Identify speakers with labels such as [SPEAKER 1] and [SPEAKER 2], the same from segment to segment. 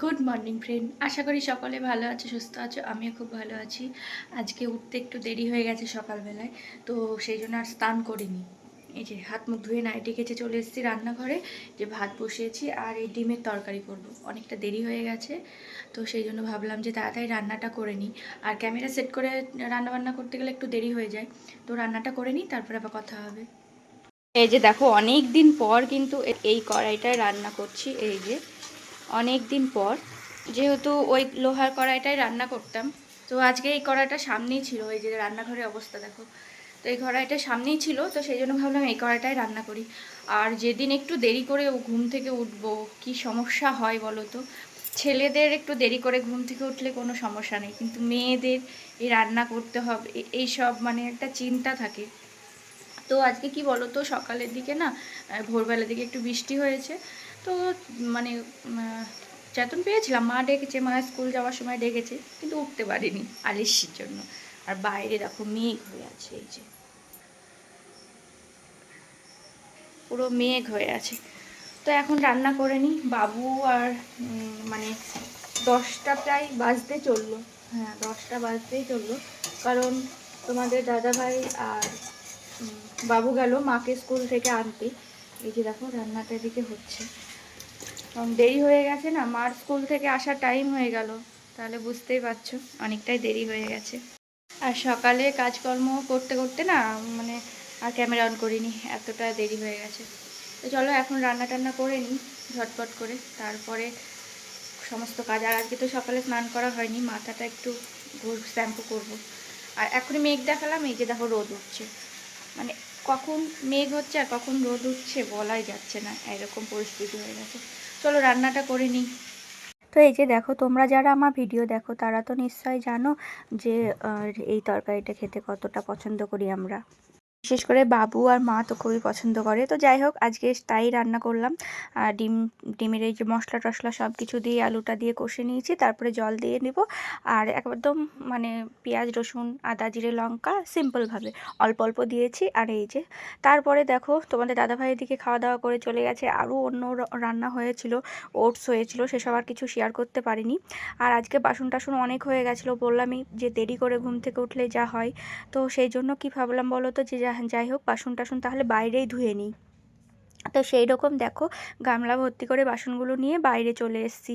[SPEAKER 1] Good morning friend, আশা করি সকলে ভালো আছো, সুস্থ আছো। আমিও খুব ভালো আছি। আজকে উঠতে একটু দেরি হয়ে গেছে সকালবেলায়, তো সেই জন্য আর স্নান করিনি। এই যে হাত মুখ ধুয়ে নাইটি কেচে চলে এসেছি রান্নাঘরে, যে ভাত বসিয়েছি আর এই ডিমের তরকারি করব। অনেকটা দেরি হয়ে গেছে, তো সেই জন্য ভাবলাম যে তাড়াতাড়ি রান্নাটা করে নিই। আর ক্যামেরা সেট করে রান্নাবান্না করতে গেলে একটু দেরি হয়ে যায়, তো রান্নাটা করে নিই, তারপরে আবার কথা হবে। এই যে দেখো, অনেক দিন পর কিন্তু এই কড়াইটায় রান্না করছি। এই যে অনেক দিন পর, যেহেতু ওই লোহার কড়াইটায় রান্না করতাম, তো আজকে এই কড়াইটা সামনেই ছিল। এই যে রান্নাঘরের অবস্থা দেখো, তো এই কড়াইটা সামনেই ছিল, তো সেই জন্য ভাবলাম এই কড়াইটায় রান্না করি। আর যেদিন একটু দেরি করে ঘুম থেকে উঠবো, কি সমস্যা হয় বলো তো। ছেলেদের একটু দেরি করে ঘুম থেকে উঠলে কোনো সমস্যা নেই, কিন্তু মেয়েদের এই রান্না করতে হবে, এই সব মানে একটা চিন্তা থাকে। তো আজকে কি বলো তো, সকালের দিকে না, ভোরবেলার দিকে একটু বৃষ্টি হয়েছে, তো মানে চেতন পেয়েছিলাম, মা ডেকেছে, মা স্কুল যাওয়ার সময় ডেকেছে, কিন্তু উঠতে পারিনি আলিস্যির জন্য। আর বাইরে দেখো মেঘ হয়ে আছে, এই যে পুরো মেঘ হয়ে আছে। তো এখন রান্না করে নিই। বাবু আর মানে 10টা প্রায় বাজতে চললো। হ্যাঁ, 10টা বাজতেই চললো, কারণ তোমাদের দাদাভাই আর বাবু গেল মাকে স্কুল থেকে আনতে। এই যে দেখো রান্নাটা এদিকে হচ্ছে, কারণ দেরি হয়ে গেছে না, মার স্কুল থেকে আসার টাইম হয়ে গেল, তাহলে বুঝতেই পারছো অনেকটাই দেরি হয়ে গেছে। আর সকালে কাজকর্ম করতে করতে না, মানে আর ক্যামেরা অন করিনি, এতটা দেরি হয়ে গেছে। তো চলো এখন রান্না টান্না করে নিই ঝটপট করে, তারপরে সমস্ত কাজ। আর আজকে তো সকালে স্নান করা হয়নি, মাথাটা একটু শ্যাম্পু করব। আর এখনই মেঘ দেখালাম, এই যে দেখো রোদ উঠছে, মানে কখন মেঘ হচ্ছে আর কখন রোদ উঠছে বলাই যাচ্ছে না, এরকম পরিস্থিতি হয়ে গেছে। চলো রান্নাটা করে নিই। তো এই যে দেখো, তোমরা যারা আমার ভিডিও দেখো তারা তো নিশ্চয়ই জানো যে এই তরকারিটা খেতে কতটা পছন্দ করি আমরা। বিশেষ করে বাবু আর মা তো খুবই পছন্দ করে। তো যাই হোক, আজকে তাই রান্না করলাম। আর ডিমের এই যে মশলা টশলা সব কিছু দিয়ে আলুটা দিয়ে কষে নিয়েছি, তারপরে জল দিয়ে নিব। আর একদম মানে পেঁয়াজ রসুন আদা জিরে লঙ্কা সিম্পলভাবে অল্প অল্প দিয়েছি। আর এই যে তারপরে দেখো, তোমাদের দাদাভাইয়ের দিকে খাওয়া দাওয়া করে চলে গেছে। আরও অন্য রান্না হয়েছিল, ওটস হয়েছিল, সেসব আর কিছু শেয়ার করতে পারিনি। আর আজকে বাসন টাসন অনেক হয়ে গেছিলো, বললামই যে দেরি করে ঘুম থেকে উঠলে যা হয়। তো সেই জন্য কি ভাবলাম বলো তো, যে যাই হোক বাসন টাসন তাহলে বাইরেই ধুয়ে নিই। তো সেই রকম দেখো, গামলা ভর্তি করে বাসনগুলো নিয়ে বাইরে চলে এসেছি।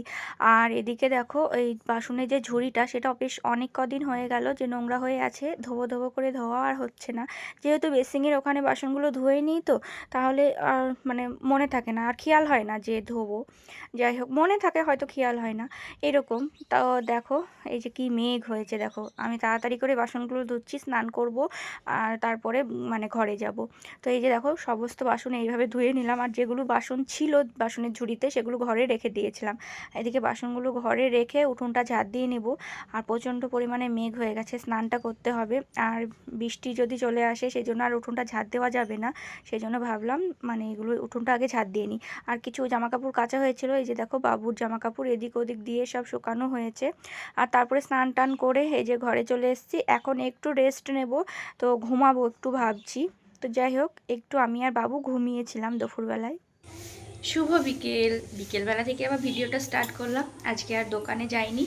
[SPEAKER 1] আর এদিকে দেখো, এই বাসনের যে ঝুড়িটা, সেটা বেশ অনেক কদিন হয়ে গেল যে নোংরা হয়ে আছে, ধোবো ধোবো করে ধোয়া আর হচ্ছে না। যেহেতু বেসিংয়ের ওখানে বাসনগুলো ধুয়ে নিই, তো তাহলে আর মানে মনে থাকে না, আর খেয়াল হয় না যে ধোবো। যাই হোক, মনে থাকে হয়তো, খেয়াল হয় না এরকম। তাও দেখো, এই যে কি মেঘ হয়েছে দেখো, আমি তাড়াতাড়ি করে বাসনগুলো ধুচ্ছি, স্নান করব আর তারপরে মানে ঘরে যাব। তো এই যে দেখো, সমস্ত বাসন এইভাবে ধুয়ে নিলাম। আর যেগুলো বাসন ছিল বাসনের ঝুড়িতে, সেগুলো ঘরে রেখে দিয়েছিলাম। এদিকে বাসনগুলো ঘরে রেখে উঠোনটা ঝাড় দিয়ে নেব। আর প্রচণ্ড পরিমাণে মেঘ হয়ে গেছে, স্নানটা করতে হবে। আর বৃষ্টি যদি চলে আসে, সেই জন্য আর উঠোনটা ঝাড় দেওয়া যাবে না। সেই জন্য ভাবলাম মানে এগুলো উঠোনটা আগে ঝাড় দিয়ে নিই। আর কিছু জামাকাপড় কাচা হয়েছিল, এই যে দেখো বাবুর জামাকাপড় এদিক ওদিক দিয়ে সব শুকানো হয়েছে। আর তারপরে স্নান টান করে এই যে ঘরে চলে এসেছি, এখন একটু রেস্ট নেব। তো ঘুমাবো একটু ভাবছি। তো যাই হোক, একটু আমি আর বাবু ঘুমিয়েছিলাম দুপুরবেলায়। শুভ বিকেল, বিকেলবেলা থেকে আবার ভিডিওটা স্টার্ট করলাম। আজকে আর দোকানে যাইনি,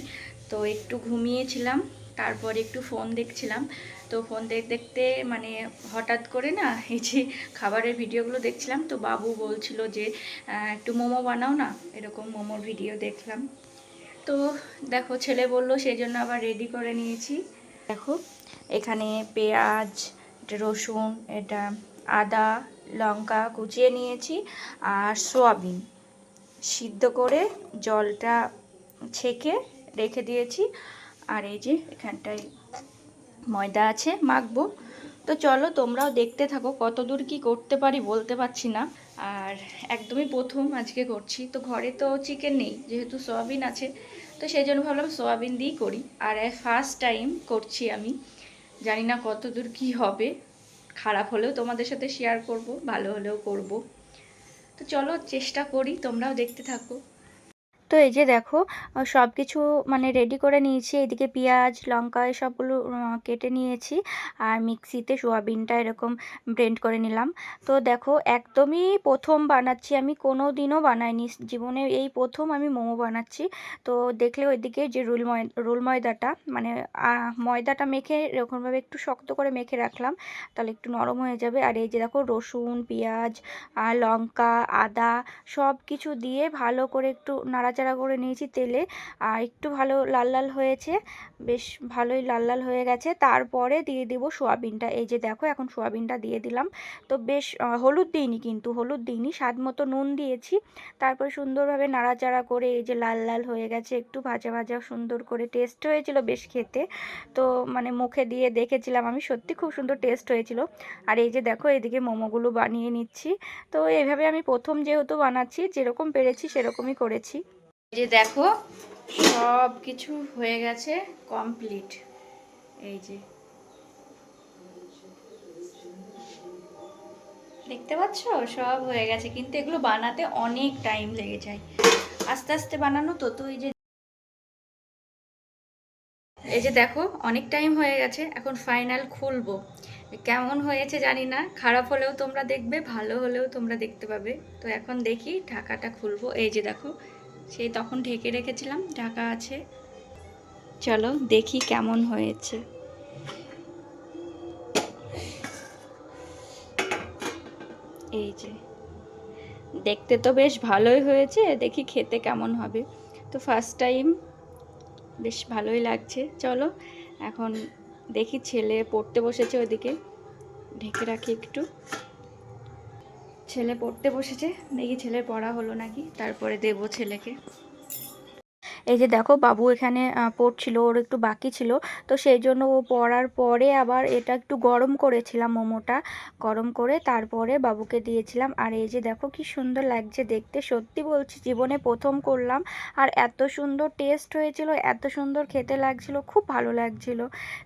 [SPEAKER 1] তো একটু ঘুমিয়েছিলাম, তারপর একটু ফোন দেখছিলাম। তো ফোন দেখতে দেখতে মানে হঠাৎ করে না, এই যে খাবারের ভিডিওগুলো দেখছিলাম, তো বাবু বলছিল যে একটু মোমো বানাও না, এরকম মোমোর ভিডিও দেখলাম। তো দেখো, ছেলে বলল, সেই জন্য আবার রেডি করে নিয়েছি। দেখো, এখানে পেঁয়াজ, এটা রসুন, এটা আদা লঙ্কা কুচিয়ে নিয়েছি, আর সোয়াবিন সিদ্ধ করে জলটা ছেঁকে রেখে দিয়েছি। আর এই যে এখানটায় ময়দা আছে, মাখবো। তো চলো তোমরাও দেখতে থাকো, কত দূর কী করতে পারি বলতে পারছি না। আর একদমই প্রথম আজকে করছি, তো ঘরে তো চিকেন নেই, যেহেতু সোয়াবিন আছে, তো সেই জন্য ভাবলাম সোয়াবিন দিয়েই করি। আর ফার্স্ট টাইম করছি আমি, জানি না কত দূর কী হবে। খারাপ হলেও তোমাদের সাথে শেয়ার করব, ভালো হলেও করব। তো চলো চেষ্টা করি, তোমরাও দেখতে থাকো। তো এই যে দেখো সব কিছু মানে রেডি করে নিয়েছি। এদিকে পেঁয়াজ লঙ্কা এসবগুলো কেটে নিয়েছি, আর মিক্সিতে সোয়াবিনটা এরকম ব্লেন্ড করে নিলাম। তো দেখো একদমই প্রথম বানাচ্ছি, আমি কোনো দিনও বানাইনি জীবনে, এই প্রথম আমি মোমো বানাচ্ছি। তো দেখলে ওইদিকে যে রোল ময়দাটা মানে ময়দাটা মেখে এরকমভাবে একটু শক্ত করে মেখে রাখলাম, তাহলে একটু নরম হয়ে যাবে। আর এই যে দেখো রসুন পেঁয়াজ আর লঙ্কা আদা সব কিছু দিয়ে ভালো করে একটু নাড়াচাড়া করে নিয়েছি তেলে, আর একটু ভালো লাল লাল হয়েছে, বেশ ভালোই লাল লাল হয়ে গেছে। তারপরে দিয়ে দিব সোয়াবিনটা। এই যে দেখো এখন সোয়াবিনটা দিয়ে দিলাম। তো বেশ হলুদ দিইনি, কিন্তু হলুদ দিইনি, স্বাদ মতো নুন দিয়েছি। তারপর সুন্দরভাবে নাড়াচাড়া করে এই যে লাল লাল হয়ে গেছে, একটু ভাজা ভাজা সুন্দর করে টেস্ট হয়েছিল বেশ খেতে। তো মানে মুখে দিয়ে দেখেছিলাম আমি, সত্যি খুব সুন্দর টেস্ট হয়েছিল। আর এই যে দেখো এদিকে মোমোগুলো বানিয়ে নিচ্ছি। তো এইভাবে আমি প্রথম যেহেতু বানাচ্ছি, যেরকম পেরেছি সেরকমই করেছি। এই যে দেখো সব কিছু হয়ে গেছে কমপ্লিট। এই যে দেখতে পাচ্ছ সব হয়ে গেছে, কিন্তু এগুলো বানাতে অনেক টাইম লেগে যায়, আস্তে আস্তে বানানো। তো তো এই যে দেখো অনেক টাইম হয়ে গেছে, এখন ফাইনাল খুলবো। কেমন হয়েছে জানি না, খারাপ হলেও তোমরা দেখবে, ভালো হলেও তোমরা দেখতে পাবে। তো এখন দেখি ঢাকাটা খুলবো। এই যে দেখো সেই তখন ঢেকে রেখেছিলাম, ঢাকা আছে। চলো দেখি কেমন হয়েছে। এই যে দেখতে তো বেশ ভালোই হয়েছে, দেখি খেতে কেমন হবে। তো ফার্স্ট টাইম বেশ ভালোই লাগছে। চলো এখন দেখি, ছেলে পড়তে বসেছে ওইদিকে, ঢেকে রাখি একটু। ছেলে পড়তে বসেছে, দেখি ছেলের পড়া হলো নাকি, তারপরে দেবো ছেলেকে। এই যে দেখো বাবু এখানে পড়ছিল, ওর একটু বাকি ছিল, তো সেই জন্য ও পড়ার পরে আবার এটা একটু গরম করেছিলাম, মোমোটা গরম করে তারপরে বাবুকে দিয়েছিলাম। আর এই যে দেখো কি সুন্দর লাগছে দেখতে, সত্যি বলছি জীবনে প্রথম করলাম, আর এত সুন্দর টেস্ট হয়েছিল, এত সুন্দর খেতে লাগছিল, খুব ভালো লাগছিল।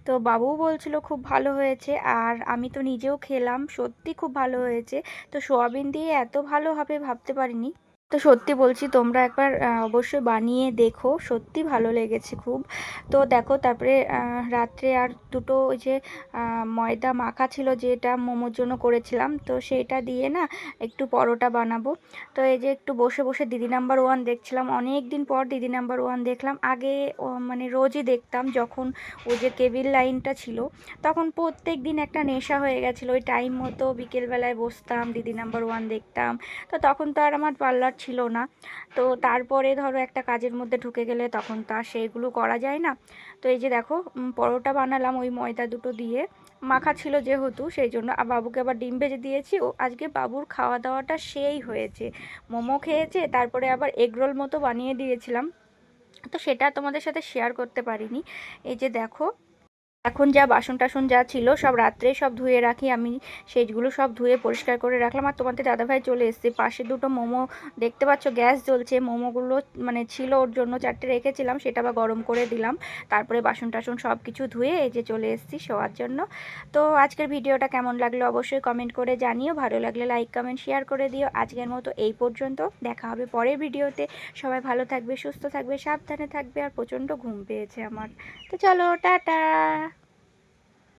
[SPEAKER 1] তো বাবুও বলছিল খুব ভালো হয়েছে, আর আমি তো নিজেও খেলাম, সত্যি খুব ভালো হয়েছে। তো সোয়াবিন দিয়ে এত ভালো হবে ভাবতে পারিনি। তো সত্যি বলছি তোমরা একবার অবশ্যই বানিয়ে দেখো, সত্যি ভালো লেগেছে খুব। তো দেখো তারপরে রাত্রে আর দুটো ওই যে ময়দা মাখা ছিল যেটা মোমোর জন্য করেছিলাম, তো সেটা দিয়ে না একটু পরোটা বানাবো। তো এই যে একটু বসে বসে দিদি নাম্বার ওয়ান দেখছিলাম, অনেক দিন পর দিদি নাম্বার ওয়ান দেখলাম। আগে মানে রোজই দেখতাম, যখন ওই যে কেবিল লাইনটা ছিল তখন প্রত্যেক দিন একটা নেশা হয়ে গেছিলো, ওই টাইম মতো বিকেলবেলায় বসতাম দিদি নাম্বার ওয়ান দেখতাম। তো তখন তো আর আমার পার্লার ছিল না, তো তারপরে ধরো একটা কাজের মধ্যে ঢুকে গেলে তখন তো আর সেইগুলো করা যায় না। তো এই যে দেখো পরোটা বানালাম ওই ময়দা দুটো দিয়ে, মাখা ছিল যেহেতু সেই জন্য। আর বাবুকে আবার ডিম ভেজে দিয়েছি। ও আজকে বাবুর খাওয়া দাওয়াটা সেই হয়েছে, মোমো খেয়েছে, তারপরে আবার এগরোল মতো বানিয়ে দিয়েছিলাম, তো সেটা তোমাদের সাথে শেয়ার করতে পারিনি। এই যে দেখো এখন যা বাসন টাসন যা ছিল সব রাত্রে সব ধুয়ে রাখি আমি, সেইগুলো সব ধুয়ে পরিষ্কার করে রাখলাম। আর তোমাদের দাদাভাই চলে এসছে, পাশে দুটো মোমো দেখতে পাচ্ছ গ্যাস জ্বলছে, মোমোগুলো মানে ছিল ওর জন্য চারটে রেখেছিলাম, সেটা আবার গরম করে দিলাম। তারপরে বাসন টাসন সব কিছু ধুয়ে এই যে চলে এসেছি শোয়ার জন্য। তো আজকের ভিডিওটা কেমন লাগলো অবশ্যই কমেন্ট করে জানিও, ভালো লাগলে লাইক কমেন্ট শেয়ার করে দিও। আজকের মতো এই পর্যন্ত, দেখা হবে পরের ভিডিওতে। সবাই ভালো থাকবে সুস্থ থাকবে সাবধানে থাকবে, আর প্রচণ্ড ঘুম পেয়েছে আমার। তো চলো টাটা।